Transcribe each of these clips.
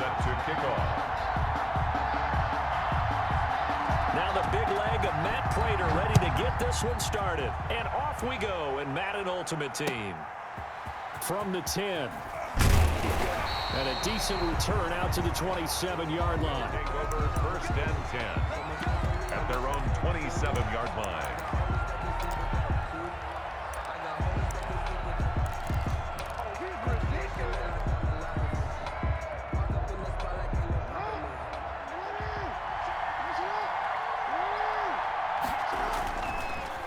set to kick off. Now the big leg of Matt Prater ready to get this one started. And off we go in Madden Ultimate Team. From the 10. And a decent return out to the 27-yard line. Take over first and 10 at their own 27-yard line.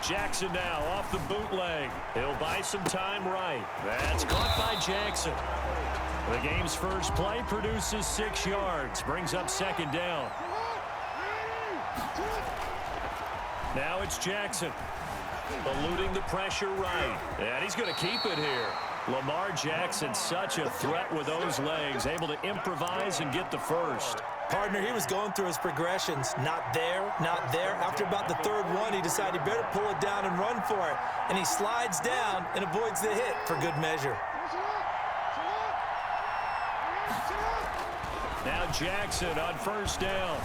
Jackson now off the bootleg. He'll buy some time right. That's caught by Jackson. The game's first play produces 6 yards. Brings up second down. Now it's Jackson. Eluding the pressure right. And he's going to keep it here. Lamar Jackson, such a threat with those legs. Able to improvise and get the first. Partner, he was going through his progressions. Not there, not there. After about the third one, he decided he better pull it down and run for it. And he slides down and avoids the hit for good measure. Now Jackson on first down.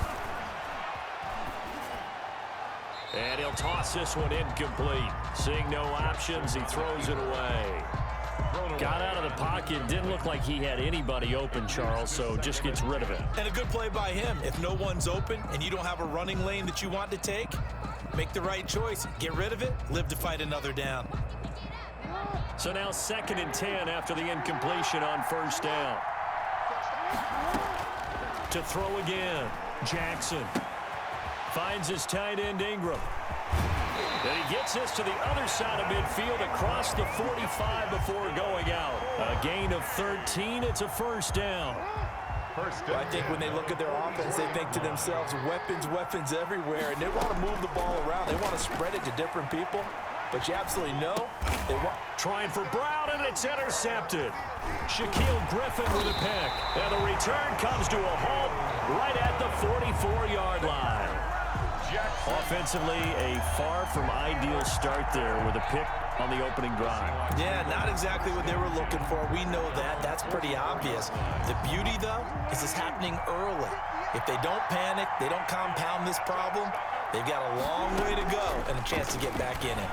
And he'll toss this one incomplete. Seeing no options, he throws it away. Got out of the pocket. Didn't look like he had anybody open, Charles, so just gets rid of it. And a good play by him. If no one's open and you don't have a running lane that you want to take, make the right choice. Get rid of it. Live to fight another down. So now 2nd and 10 after the incompletion on first down. To throw again. Jackson finds his tight end Ingram. And he gets this to the other side of midfield across the 45 before going out. A gain of 13. It's a first down. I think when they look at their offense, they think to themselves, weapons, weapons everywhere. And they want to move the ball around. They want to spread it to different people. But you absolutely know they want. Trying for Brown, and it's intercepted. Shaquille Griffin with a pick. And the return comes to a halt right at the 44-yard line. Offensively, a far from ideal start there with a pick on the opening drive. Yeah, not exactly what they were looking for. We know that. That's pretty obvious. The beauty, though, is it's happening early. If they don't panic, they don't compound this problem, they've got a long way to go and a chance to get back in it.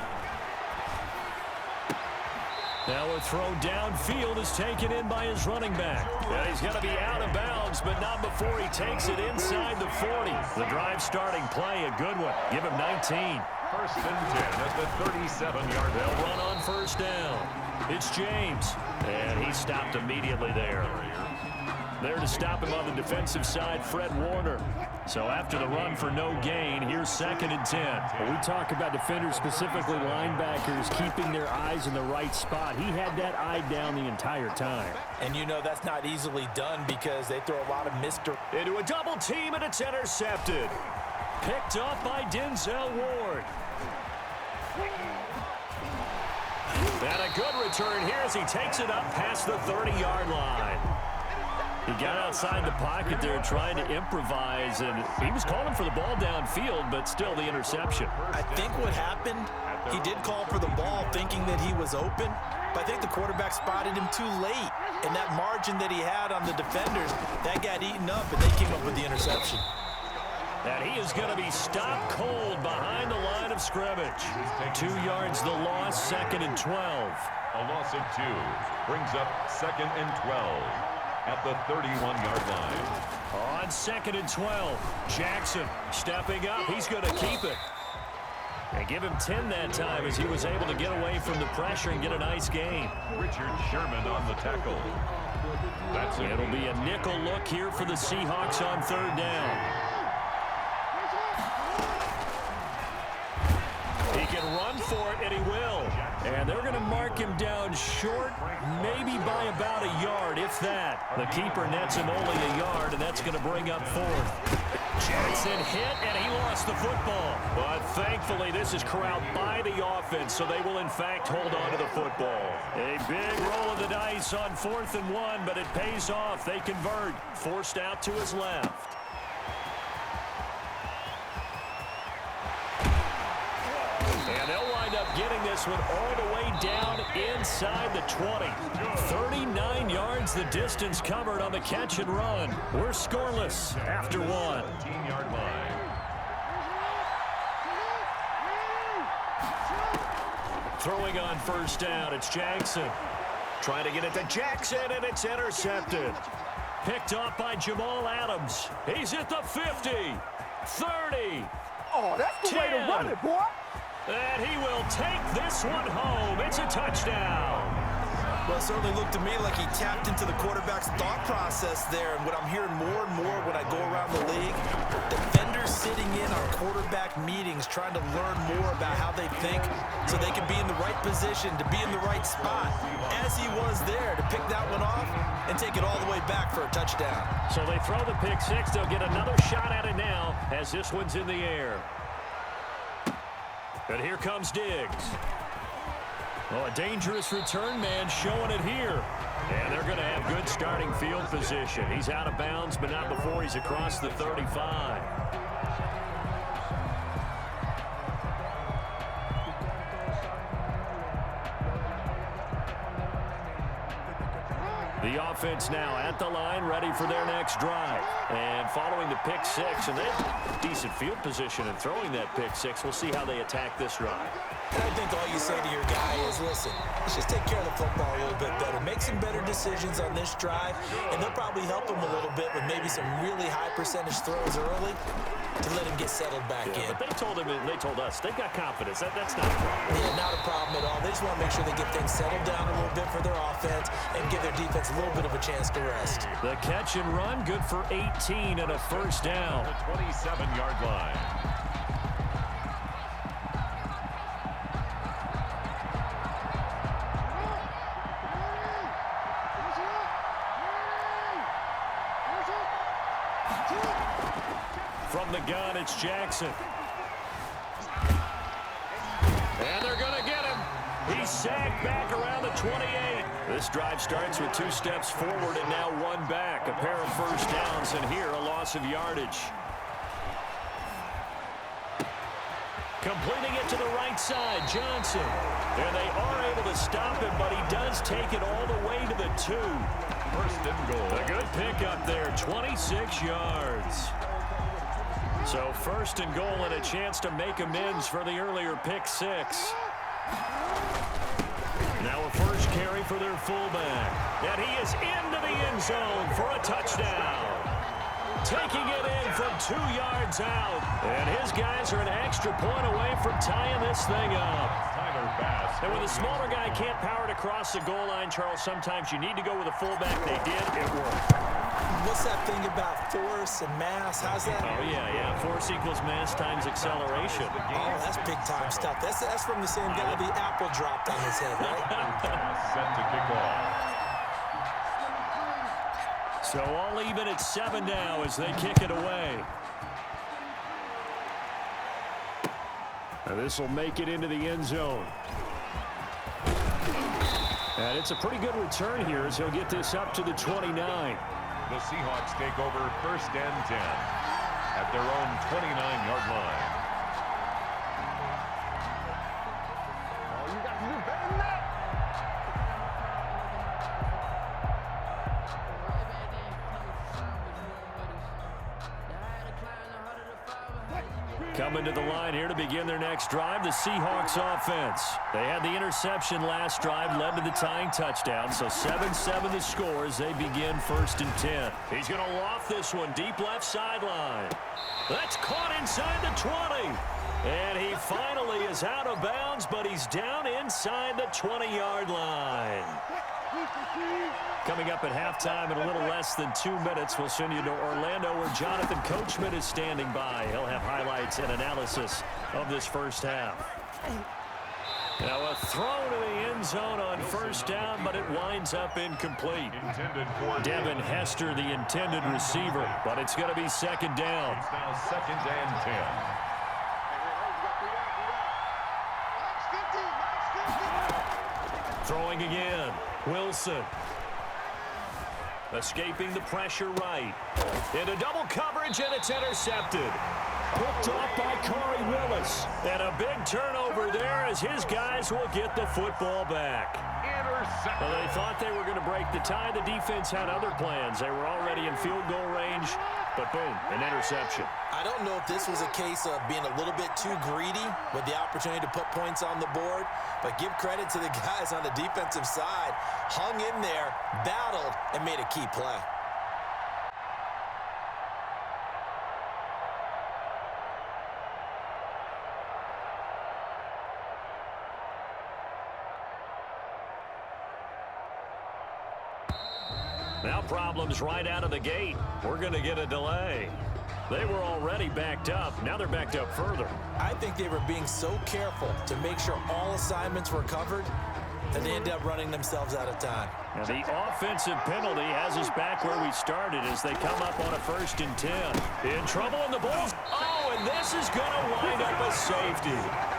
Now a throw downfield is taken in by his running back. Yeah, he's going to be out of bounds, but not before he takes it inside the 40. The drive starting play, a good one. Give him 19. First and 10 at the 37-yard. They'll run on first down. It's James, and he stopped immediately there. There to stop him on the defensive side, Fred Warner. So after the run for no gain, here's 2nd and 10. When we talk about defenders, specifically linebackers, keeping their eyes in the right spot. He had that eye down the entire time. And you know that's not easily done because they throw a lot of mystery. Into a double team, and it's intercepted. Picked up by Denzel Ward. And a good return here as he takes it up past the 30-yard line. He got outside the pocket there trying to improvise, and he was calling for the ball downfield, but still the interception. I think what happened, he did call for the ball thinking that he was open, but I think the quarterback spotted him too late. And that margin that he had on the defenders, that got eaten up, and they came up with the interception. And he is going to be stopped cold behind the line of scrimmage. 2 yards the loss, 2nd and 12. A loss of 2 brings up 2nd and 12 at the 31-yard line. On 2nd and 12, Jackson stepping up. He's going to keep it. And give him 10 that time as he was able to get away from the pressure and get a nice gain. Richard Sherman on the tackle. It'll be a nickel look here for the Seahawks on 3rd down. He can run for it, and he will. And they're going to mark him down short, maybe by about a yard, if that. The keeper nets him only a yard, and that's going to bring up 4th. Jackson hit, and he lost the football. But thankfully, this is corralled by the offense, so they will, in fact, hold on to the football. A big roll of the dice on 4th and 1, but it pays off. They convert. Forced out to his left. And they'll line wind up getting this one all the way down inside the 20. 39 yards the distance covered on the catch and run. We're scoreless after one. 14-yard line. Throwing on first down, it's Jackson. Trying to get it to Jackson, and it's intercepted. Picked off by Jamal Adams. He's at the 50, 30, Oh, that's the way to run it, boy. and he will take this one home. It's a touchdown. Well, it certainly looked to me like he tapped into the quarterback's thought process there. And what I'm hearing more and more when I go around the league, defenders sitting in on quarterback meetings trying to learn more about how they think so they can be in the right position, to be in the right spot, as he was there to pick that one off and take it all the way back for a touchdown. So they throw the pick six. They'll get another shot at it now as this one's in the air. And here comes Diggs. Oh, a dangerous return man showing it here. And they're going to have good starting field position. He's out of bounds, but not before he's across the 35. The offense now at the line, ready for their next drive. And following the pick six, and they have decent field position in throwing that pick six. We'll see how they attack this drive. And I think all you say to your guy is, listen, let's just take care of the football a little bit better. Make some better decisions on this drive, and they'll probably help him a little bit with maybe some really high percentage throws early to let him get settled back in. But they told us they've got confidence. That's not a problem. Yeah, not a problem at all. They just want to make sure they get things settled down a little bit for their offense and give their defense a little bit of a chance to rest. The catch and run, good for 18 and a first down. The 27-yard line. From the gun, it's Jackson. And they're going to get him. He's sacked back around the 28. This drive starts with 2 steps forward and now 1 back. A pair of first downs, and here a loss of yardage. Completing it to the right side, Johnson. And they are able to stop him, but he does take it all the way to the 2. First and goal. A good pickup there, 26 yards. So first and goal and a chance to make amends for the earlier pick six. Now a first carry for their fullback. And he is into the end zone for a touchdown. Taking it in from 2 yards out. And his guys are an extra point away from tying this thing up. And when the smaller guy can't power it across the goal line, Charles, sometimes you need to go with a fullback. They did. It worked. What's that thing about force and mass? How's that? Oh, yeah. Force equals mass times acceleration. Oh, that's big-time stuff. That's from the same guy the apple dropped on his head, right? Set to kick off. So all even at 7 now as they kick it away. And this will make it into the end zone. And it's a pretty good return here as he'll get this up to the 29. The Seahawks take over first and 10 at their own 29-yard line. Oh, you got to do better than that. Coming to the line here to begin their next drive, the Seahawks offense. They had the interception last drive, led to the tying touchdown, so 7-7 the score as they begin first and 10. He's going to loft this one deep left sideline. That's caught inside the 20. And he finally is out of bounds, but he's down inside the 20-yard line. Coming up at halftime in a little less than 2 minutes, we'll send you to Orlando where Jonathan Coachman is standing by. He'll have highlights and analysis of this first half. Now a throw to the end zone on first down, but it winds up incomplete. Devin Hester, the intended receiver, but it's going to be second down. It's now second and 10. Throwing again, Wilson. Escaping the pressure right. Into double coverage, and it's intercepted. Picked off by Corey Willis. And a big turnover turnover there as his guys will get the football back. Well, they thought they were going to break the tie. The defense had other plans. They were already in field goal range, but boom, an interception. I don't know if this was a case of being a little bit too greedy with the opportunity to put points on the board, but give credit to the guys on the defensive side. Hung in there, battled, and made a key play. Now problems right out of the gate. We're going to get a delay. They were already backed up. Now they're backed up further. I think they were being so careful to make sure all assignments were covered that they ended up running themselves out of time. Now the offensive penalty has us back where we started as they come up on a 1st and 10. In trouble in the Bulls. Oh, and this is going to wind up a safety.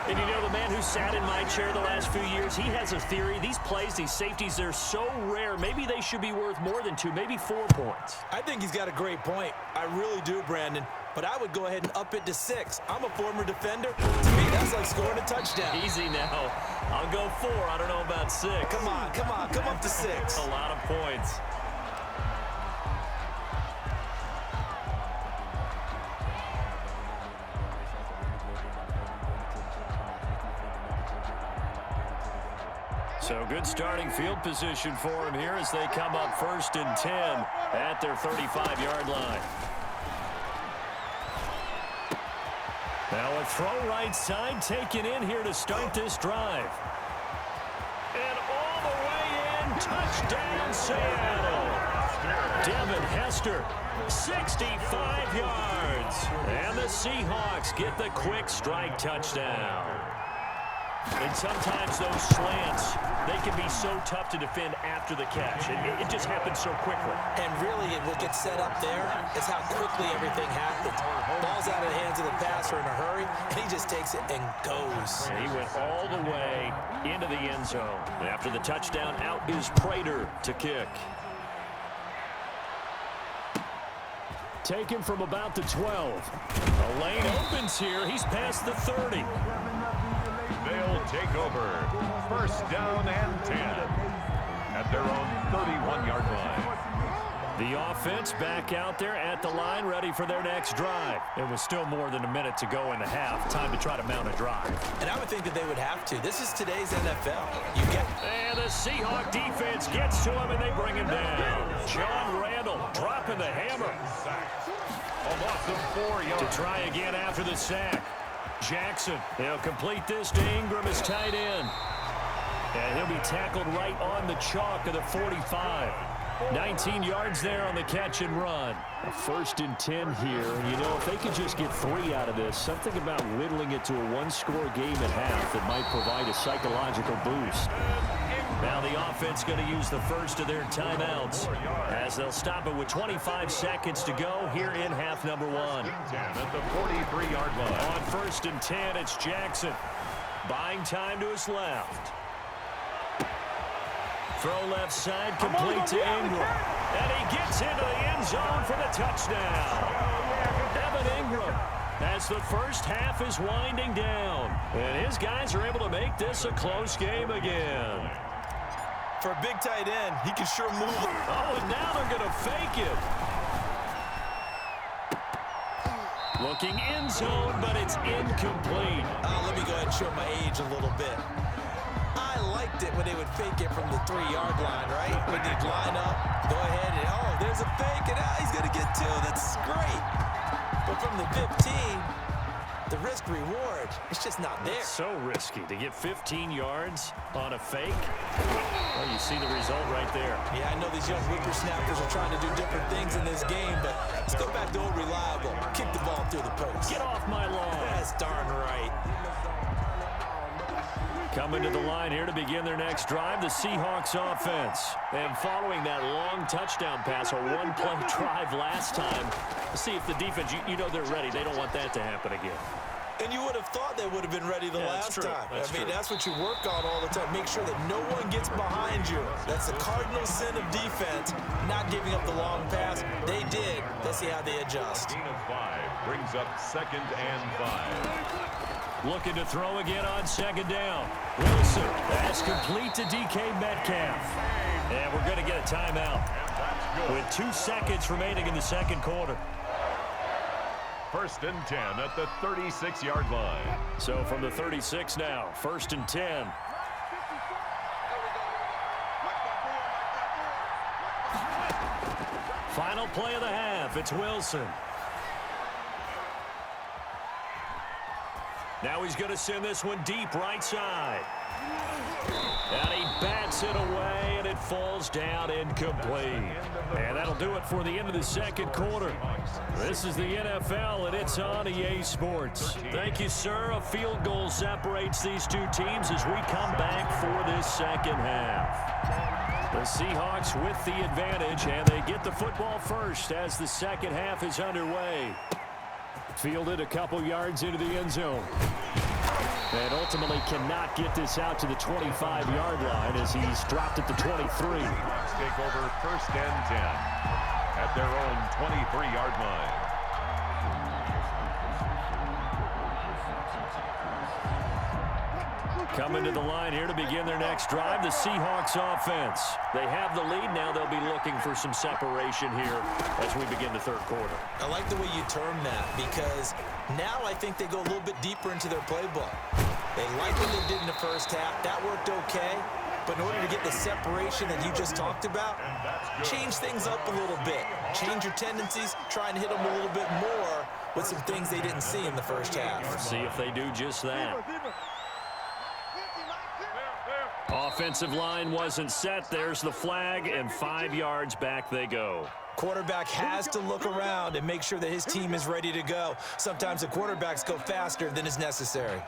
And you know, the man who sat in my chair the last few years, he has a theory. These plays, these safeties, they're so rare. Maybe they should be worth more than 2, maybe 4 points. I think he's got a great point. I really do, Brandon. But I would go ahead and up it to 6. I'm a former defender. To me, that's like scoring a touchdown. Easy now. I'll go 4. I don't know about 6. Come on, come on. Come up to 6. A lot of points. So good starting field position for him here as they come up 1st and 10 at their 35-yard line. Now a throw right side taken in here to start this drive. And all the way in, touchdown Seattle. Devin Hester, 65 yards. And the Seahawks get the quick strike touchdown. And sometimes those slants, they can be so tough to defend after the catch. It just happens so quickly. And really, what gets set up there is how quickly everything happens. Ball's out of the hands of the passer in a hurry, and he just takes it and goes. And he went all the way into the end zone. After the touchdown, out is Prater to kick. Taken from about the 12. A lane opens here. He's past the 30. They'll take over. 1st down and 10 at their own 31-yard line. The offense back out there at the line, ready for their next drive. It was still more than a minute to go in the half. Time to try to mount a drive. And I would think that they would have to. This is today's NFL. You get. And the Seahawk defense gets to him, and they bring him down. John Randall dropping the hammer. A loss of 4 yards. To try again after the sack. Jackson, he'll complete this to Ingram as tight end. And he'll be tackled right on the chalk of the 45. 19 yards there on the catch and run. A 1st and 10 here. And, you know, if they could just get 3 out of this, something about whittling it to a 1-score game at half that might provide a psychological boost. Now the offense going to use the first of their timeouts as they'll stop it with 25 seconds to go here in half number 1. At the 43-yard line. On 1st and 10, it's Jackson. Buying time to his left. Throw left side, complete to Ingram. And he gets into the end zone for the touchdown. Evan Ingram, as the first half is winding down. And his guys are able to make this a close game again. For a big tight end, he can sure move. Oh, and now they're going to fake it. Looking end zone, but it's incomplete. Let me go ahead and show my age a little bit. I liked it when they would fake it from the 3-yard line, right? When they'd line up, go ahead, and oh, there's a fake, and he's going to get 2. That's great. But from the 15, the risk-reward, it's just not there. It's so risky to get 15 yards on a fake. Well, you see the result right there. Yeah, I know these young whippersnappers are trying to do different things in this game, but let's go back to old reliable. Kick the ball through the post. Get off my lawn. That's darn right. Coming to the line here to begin their next drive, the Seahawks offense. And following that long touchdown pass, a 1-play drive last time, see if the defense, you know they're ready. They don't want that to happen again. And you would have thought they would have been ready the last time. That's what you work on all the time. Make sure that no one gets behind you. That's the cardinal sin of defense, not giving up the long pass. They did. Let's see how they adjust. Gain of 5 brings up 2nd and 5. Looking to throw again on second down. Wilson, that's complete to DK Metcalf. And we're going to get a timeout with 2 seconds remaining in the second quarter. 1st and 10 at the 36-yard line. So from the 36 now, 1st and 10. Final play of the half. It's Wilson. Now he's going to send this one deep right side. And he bats it away, and it falls down incomplete. And that'll do it for the end of the second quarter. This is the NFL, and it's on EA Sports. Thank you, sir. A field goal separates these two teams as we come back for this second half. The Seahawks with the advantage, and they get the football first as the second half is underway. Fielded a couple yards into the end zone. And ultimately cannot get this out to the 25-yard line as he's dropped at the 23. Take over 1st and 10 at their own 23-yard line. Coming to the line here to begin their next drive, the Seahawks offense. They have the lead. Now they'll be looking for some separation here as we begin the third quarter. I like the way you term that because now I think they go a little bit deeper into their playbook. They like what they did in the first half. That worked okay. But in order to get the separation that you just talked about, change things up a little bit. Change your tendencies, try and hit them a little bit more with some things they didn't see in the first half. See if they do just that. Offensive line wasn't set. There's the flag, and 5 yards back they go. Quarterback has to look around and make sure that his team is ready to go. Sometimes the quarterbacks go faster than is necessary.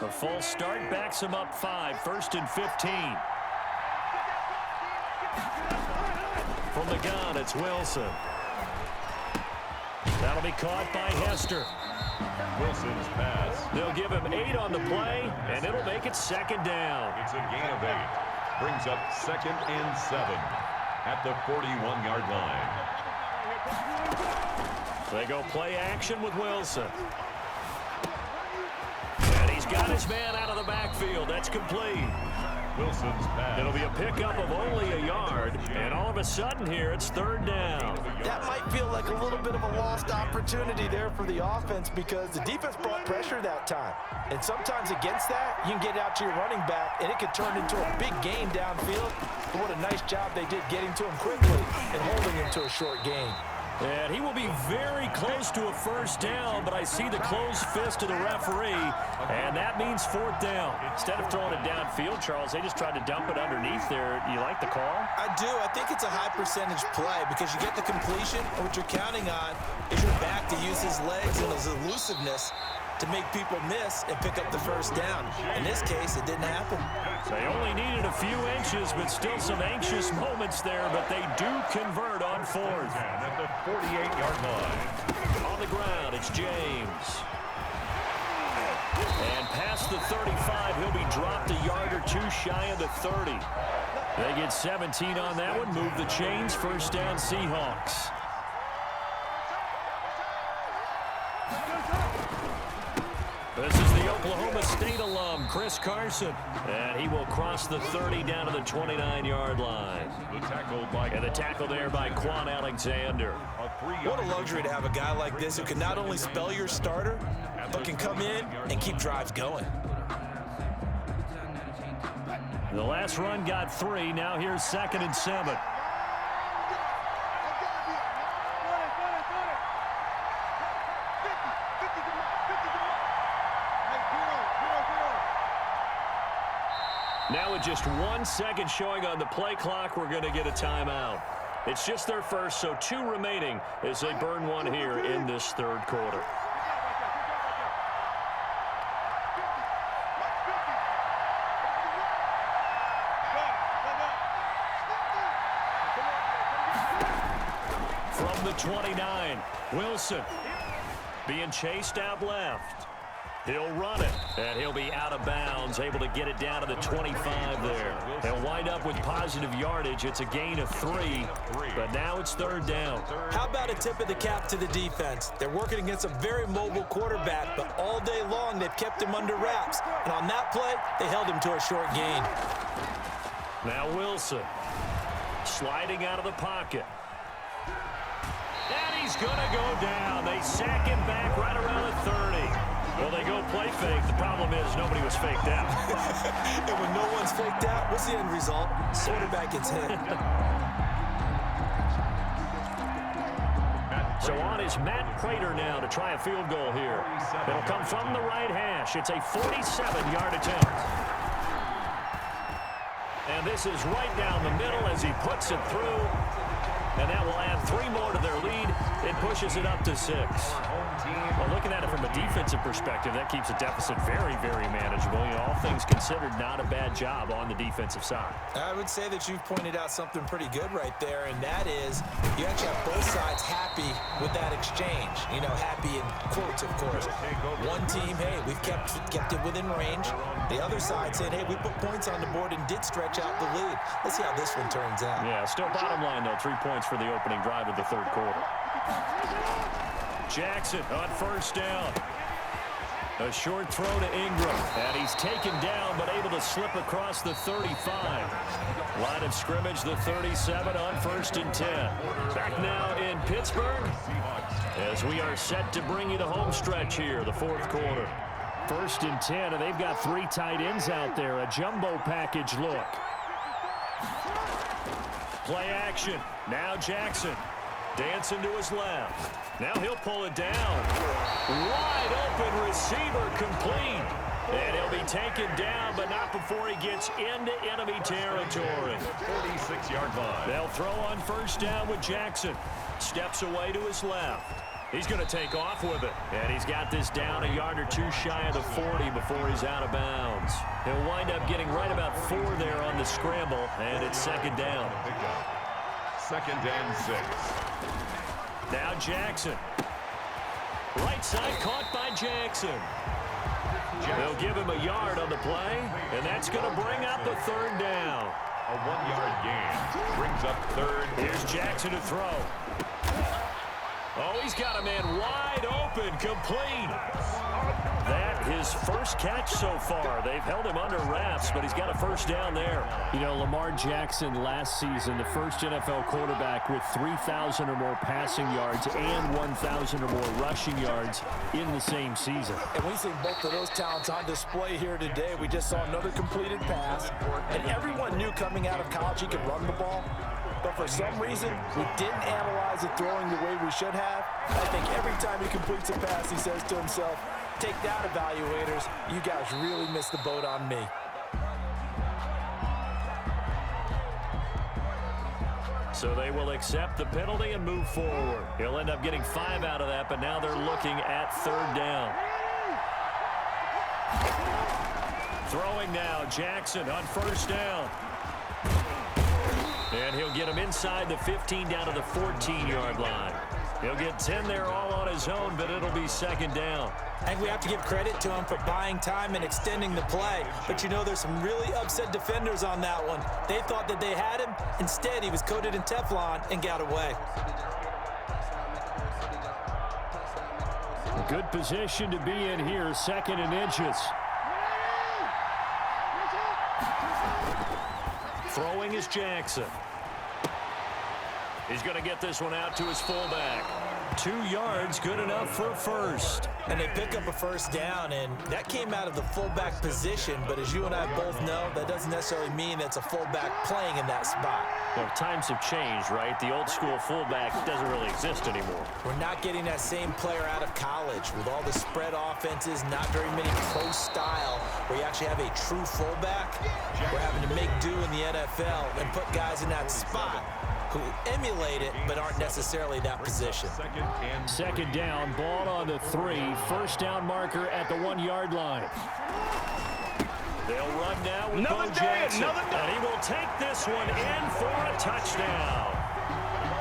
A false start backs him up 5, 1st and 15. From the gun, it's Wilson. That'll be caught by Hester. Wilson's pass. They'll give him 8 on the play, and it'll make it 2nd down. It's a gain of 8. Brings up 2nd and 7 at the 41-yard line. They go play action with Wilson. And he's got his man out of the backfield. That's complete. Wilson's pass. It'll be a pickup of only a yard, and all of a sudden here it's 3rd down. That might feel like a little bit of a lost opportunity there for the offense because the defense brought pressure that time. And sometimes against that, you can get out to your running back, and it could turn into a big gain downfield. But what a nice job they did getting to him quickly and holding him to a short gain. And he will be very close to a 1st down, but I see the closed fist of the referee, and that means 4th down. Instead of throwing it downfield, Charles, they just tried to dump it underneath there. You like the call? I do. I think it's a high percentage play because you get the completion, and what you're counting on is your back to use his legs and his elusiveness to make people miss and pick up the 1st down. In this case, it didn't happen. They only needed a few inches, but still some anxious moments there, but they do convert on 4th. At the 48-yard line. On the ground, it's James. And past the 35, he'll be dropped a yard or 2 shy of the 30. They get 17 on that one, move the chains, 1st down Seahawks. This is the Oklahoma State alum, Chris Carson. And he will cross the 30 down to the 29-yard line. And the tackle there by Quan Alexander. What a luxury to have a guy like this who can not only spell your starter, but can come in and keep drives going. The last run got 3. Now here's 2nd and 7. Now with just 1 second showing on the play clock, we're going to get a timeout. It's just their first, so 2 remaining as they burn 1 here in this 3rd quarter. From the 29, Wilson being chased out left. He'll run it, and he'll be out of bounds, able to get it down to the 25 there. They'll wind up with positive yardage. It's a gain of 3, but now it's third down. How about a tip of the cap to the defense? They're working against a very mobile quarterback, but all day long they've kept him under wraps. And on that play, they held him to a short gain. Now Wilson, sliding out of the pocket. And he's going to go down. They sack him back right around the 30. Well, they go play fake. The problem is nobody was faked out. And when no one's faked out, what's the end result? Quarterback gets hit. So on is Matt Prater now to try a field goal here. It'll come from the right hash. It's a 47-yard attempt. And this is right down the middle as he puts it through. And that will add 3 more to their lead. It pushes it up to 6. Well, looking at it from a defensive perspective, that keeps the deficit very, very manageable. You know, all things considered, not a bad job on the defensive side. I would say that you've pointed out something pretty good right there, and that is you actually have both sides happy with that exchange. You know, happy in quotes, of course. One team, hey, we've kept it within range. The other side saying, hey, we put points on the board and did stretch out the lead. Let's see how this one turns out. Yeah, still bottom line, though, 3 points for the opening drive of the third quarter. Jackson on first down. A short throw to Ingram. And he's taken down but able to slip across the 35. Line of scrimmage, the 37 on 1st and 10. Back now in Pittsburgh as we are set to bring you the home stretch here, the fourth quarter. 1st and 10, and they've got 3 tight ends out there. A jumbo package look. Play action. Now Jackson. Dancing to his left. Now he'll pull it down. Wide open receiver complete. And he'll be taken down, but not before he gets into enemy territory. 46-yard line. They'll throw on first down with Jackson. Steps away to his left. He's going to take off with it. And he's got this down a yard or 2 shy of the 40 before he's out of bounds. He'll wind up getting right about 4 there on the scramble, and it's second down. 2nd and 6. Now Jackson. Right side caught by Jackson. They'll give him a yard on the play, and that's going to bring up a 3rd down. A 1-yard gain brings up 3rd. Here's Jackson to throw. Oh, he's got a man wide open, complete. That his first catch so far. They've held him under wraps, but he's got a first down there. You know, Lamar Jackson last season, the first NFL quarterback with 3,000 or more passing yards and 1,000 or more rushing yards in the same season. And we've seen both of those talents on display here today. We just saw another completed pass, and everyone knew coming out of college he could run the ball. But for some reason, we didn't analyze it throwing the way we should have. I think every time he completes a pass, he says to himself, take that, evaluators. You guys really missed the boat on me. So they will accept the penalty and move forward. He'll end up getting 5 out of that, but now they're looking at 3rd down. Throwing now, Jackson on first down. And he'll get him inside the 15 down to the 14-yard line. He'll get 10 there all on his own, but it'll be second down. I think we have to give credit to him for buying time and extending the play. But, you know, there's some really upset defenders on that one. They thought that they had him. Instead, he was coated in Teflon and got away. A good position to be in here, 2nd and inches. Throwing is Jackson. He's going to get this one out to his fullback. 2 yards, good enough for a first. And they pick up a first down, and that came out of the fullback position. But as you and I both know, that doesn't necessarily mean that's a fullback playing in that spot. Well, times have changed, right? The old school fullback doesn't really exist anymore. We're not getting that same player out of college with all the spread offenses, not very many pro style, where you actually have a true fullback. We're having to make do in the NFL and put guys in that spot who emulate it but aren't necessarily that position. 2nd down, ball on the 3, first down marker at the 1-yard line. They'll run now with Bo Jackson, and he will take this one in for a touchdown.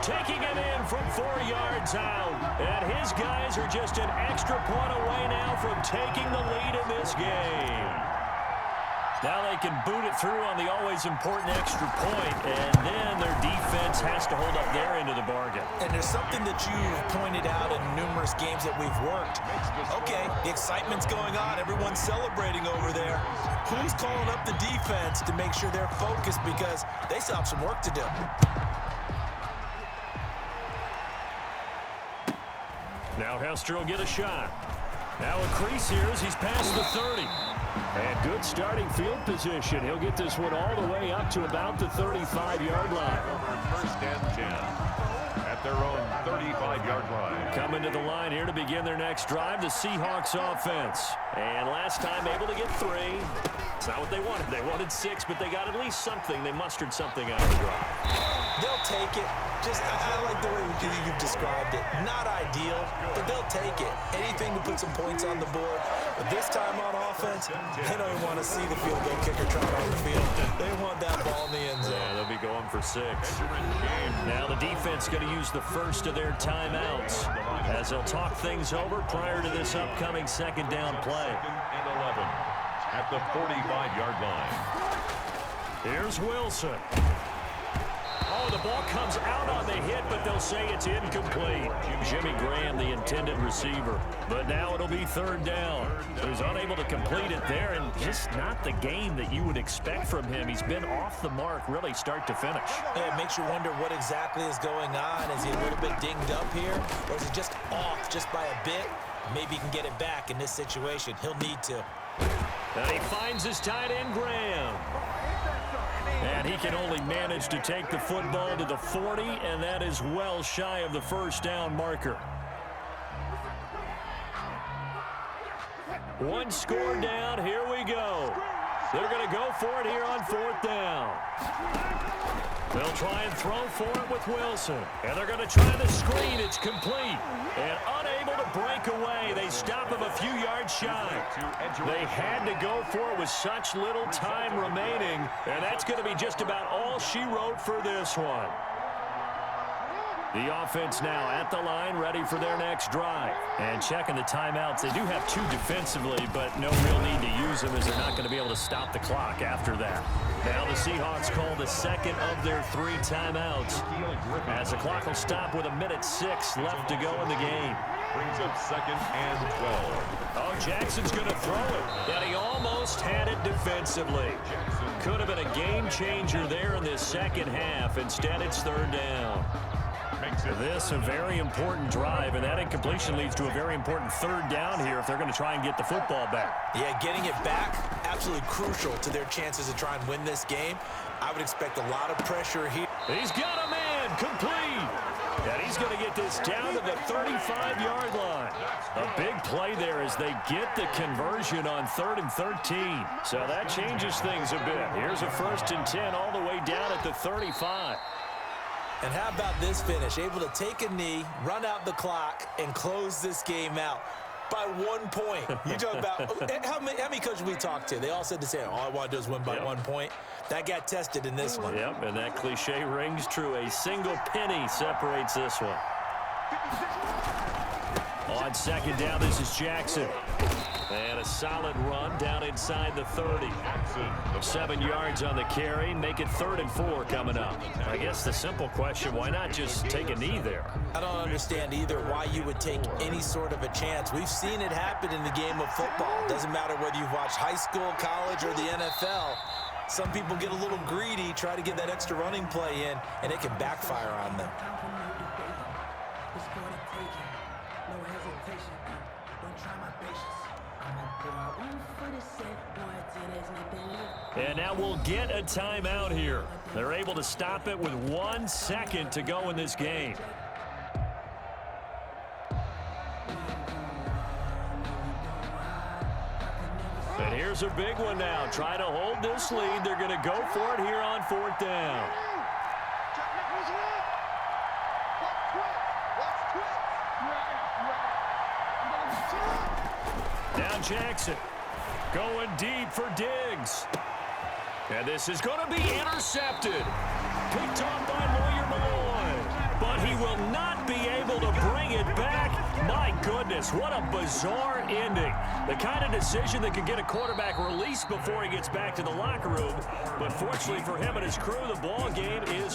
taking it in from 4 yards out. And his guys are just an extra point away now from taking the lead in this game. Now they can boot it through on the always important extra point, and then their defense has to hold up their end of the bargain. And there's something that you've pointed out in numerous games that we've worked. Okay, the excitement's going on. Everyone's celebrating over there. Who's calling up the defense to make sure they're focused, because they still have some work to do. Now Hester will get a shot. Now a crease here as he's past the 30. And good starting field position. He'll get this one all the way up to about the 35-yard line. First and 10 at their own 35-yard line. Coming to the line here to begin their next drive, the Seahawks offense. And last time able to get 3. It's not what they wanted. They wanted 6, but they got at least something. They mustered something out of the drive. They'll take it. I like the way you've described it. Not ideal, but they'll take it. Anything to put some points on the board. But this time on offense, they don't even want to see the field goal kicker trying on the field. They want that ball in the end zone. Yeah, they'll be going for 6. Now the defense going to use the first of their timeouts as they'll talk things over prior to this upcoming second down play. And 11 at the 45-yard line. Here's Wilson. Oh, the ball comes out on the hit, but they'll say it's incomplete. Jimmy Graham, the intended receiver. But now it'll be third down. So he's unable to complete it there, and just not the game that you would expect from him. He's been off the mark really start to finish. Yeah, it makes you wonder what exactly is going on. Is he a little bit dinged up here, or is he just off just by a bit? Maybe he can get it back in this situation. He'll need to. And he finds his tight end, Graham. And he can only manage to take the football to the 40, and that is well shy of the first down marker. One score down. Here we go. They're going to go for it here on fourth down. They'll try and throw for it with Wilson. And they're going to try the screen. It's complete. And unable to break away. They stop him a few yards shy. They had to go for it with such little time remaining. And that's going to be just about all she wrote for this one. The offense now at the line, ready for their next drive. And checking the timeouts. They do have 2 defensively, but no real need to use them as they're not going to be able to stop the clock after that. Now the Seahawks call the second of their 3 timeouts, as the clock will stop with 1:06 left to go in the game. Brings up second and 12. Oh, Jackson's going to throw it. And he almost had it defensively. Could have been a game changer there in this second half. Instead, it's third down. This a very important drive, and that incompletion leads to a very important third down here if they're going to try and get the football back. Yeah, getting it back, absolutely crucial to their chances to try and win this game. I would expect a lot of pressure here. He's got a man, complete. And he's going to get this down to the 35-yard line. A big play there as they get the conversion on 3rd and 13. So that changes things a bit. Here's a 1st and 10 all the way down at the 35. And how about this finish? Able to take a knee, run out the clock, and close this game out by 1 point. You talk about how many coaches we talked to? They all said the same. All I want to do is win by 1 point. That got tested in this one. Yep, and that cliche rings true. A single penny separates this one. On second down, this is Jackson. And a solid run down inside the 30. 7 yards on the carry. Make it 3rd and 4 coming up. I guess the simple question, why not just take a knee there? I don't understand either why you would take any sort of a chance. We've seen it happen in the game of football. Doesn't matter whether you've watched high school, college, or the NFL. Some people get a little greedy, try to get that extra running play in, and it can backfire on them. And now we'll get a timeout here. They're able to stop it with 1 second to go in this game. And here's a big one now. Try to hold this lead. They're going to go for it here on 4th down. Now Jackson going deep for Diggs. And this is going to be intercepted. Picked off by Lawyer Malloy. But goodness, what a bizarre ending. The kind of decision that could get a quarterback released before he gets back to the locker room. But fortunately for him and his crew, the ball game is